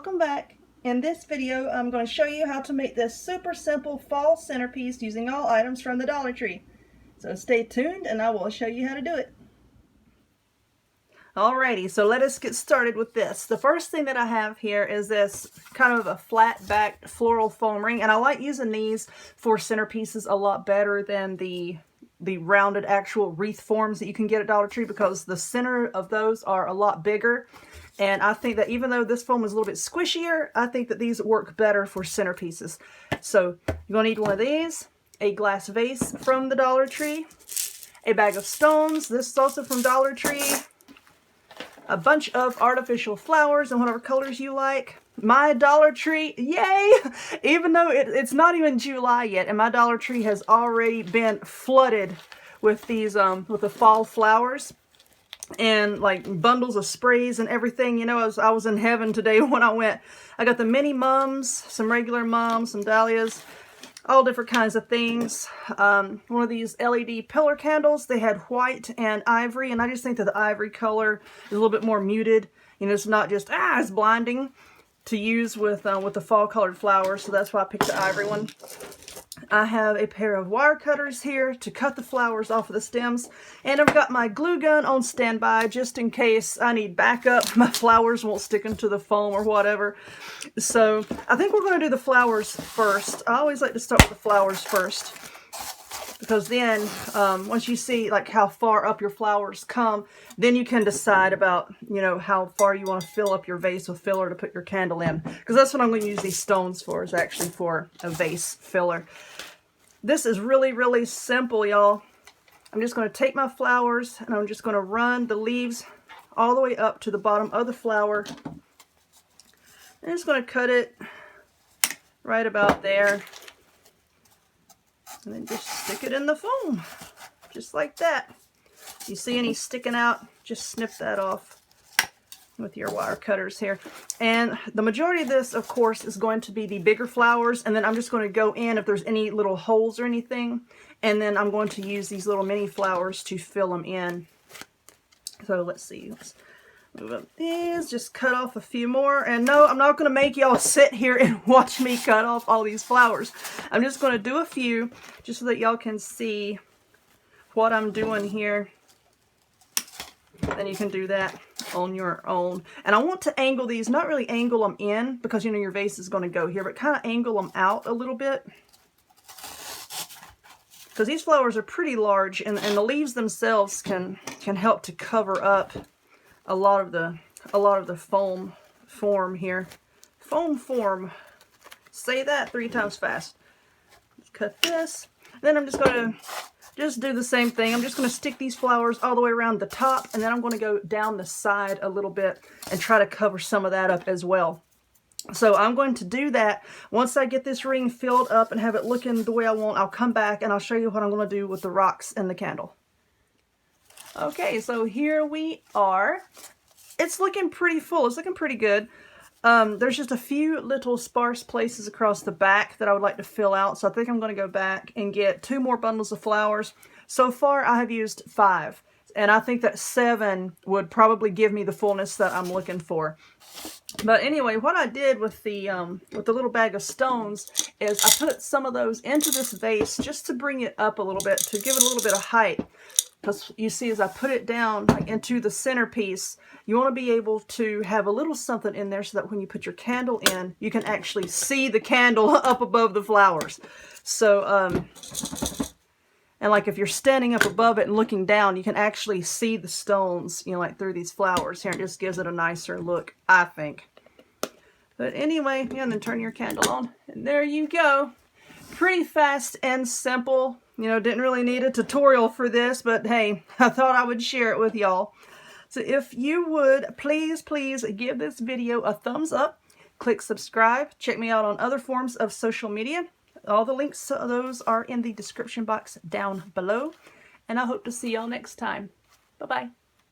welcome back. In this video, I'm going to show you how to make this super simple fall centerpiece using all items from the Dollar Tree. So stay tuned and I will show you how to do it. Alrighty, so let us get started with this. The first thing that I have here is this kind of a flat backed floral foam ring, and I like using these for centerpieces a lot better than the rounded actual wreath forms that you can get at Dollar Tree, because the center of those are a lot bigger. And I think that even though this foam is a little bit squishier, I think that these work better for centerpieces. So you're going to need one of these, a glass vase from the Dollar Tree, a bag of stones, this is also from Dollar Tree, a bunch of artificial flowers in whatever colors you like. My Dollar Tree, yay! Even though it's not even July yet, and my Dollar Tree has already been flooded with these, with the fall flowers. And like bundles of sprays and everything. You know, I was in heaven today when I went. I got the mini mums, some regular mums, some dahlias, all different kinds of things. One of these LED pillar candles. They had white and ivory, and I just think that the ivory color is a little bit more muted. You know, it's not just it's blinding to use with the fall colored flowers. So that's why I picked the ivory one. I have a pair of wire cutters here to cut the flowers off of the stems, and I've got my glue gun on standby just in case I need backup. My flowers won't stick into the foam or whatever. So I think we're going to do the flowers first. I always like to start with the flowers first, because then once you see like how far up your flowers come, then you can decide about, you know, how far you want to fill up your vase with filler to put your candle in, because that's what I'm going to use these stones for, is actually for a vase filler. This is really, really simple, y'all. I'm just going to take my flowers and I'm just going to run the leaves all the way up to the bottom of the flower. I'm just going to cut it right about there. And then just stick it in the foam, just like that. If you see any sticking out, just snip that off with your wire cutters here. And the majority of this, of course, is going to be the bigger flowers, and then I'm just going to go in if there's any little holes or anything, and then I'm going to use these little mini flowers to fill them in. So let's see, let's move up these, just cut off a few more. And no, I'm not going to make y'all sit here and watch me cut off all these flowers. I'm just going to do a few just so that y'all can see what I'm doing here. Then you can do that on your own. And I want to angle these, not really angle them in, because you know your vase is going to go here, but kind of angle them out a little bit, because these flowers are pretty large, and the leaves themselves can help to cover up a lot of the foam form here. Foam form. Say that 3 times fast. Let's cut this. Then I'm just going to do the same thing. I'm just going to stick these flowers all the way around the top, and then I'm going to go down the side a little bit and try to cover some of that up as well. So I'm going to do that. Once I get this ring filled up and have it looking the way I want, I'll come back and I'll show you what I'm going to do with the rocks and the candle. Okay, so here we are. It's looking pretty full. It's looking pretty good. There's just a few little sparse places across the back that I would like to fill out. So I think I'm going to go back and get 2 more bundles of flowers. So far I have used 5. And I think that 7 would probably give me the fullness that I'm looking for. But anyway, what I did with the little bag of stones is I put some of those into this vase just to bring it up a little bit, to give it a little bit of height. Because you see, as I put it down into the centerpiece, you want to be able to have a little something in there so that when you put your candle in, you can actually see the candle up above the flowers. So, and like if you're standing up above it and looking down, you can actually see the stones, you know, like through these flowers here. It just gives it a nicer look, I think. But anyway, yeah, and then turn your candle on, and there you go. Pretty fast and simple. You know, didn't really need a tutorial for this, but hey, I thought I would share it with y'all. So if you would, please give this video a thumbs up, click subscribe, check me out on other forms of social media. All the links to those are in the description box down below, and I hope to see y'all next time. Bye-bye.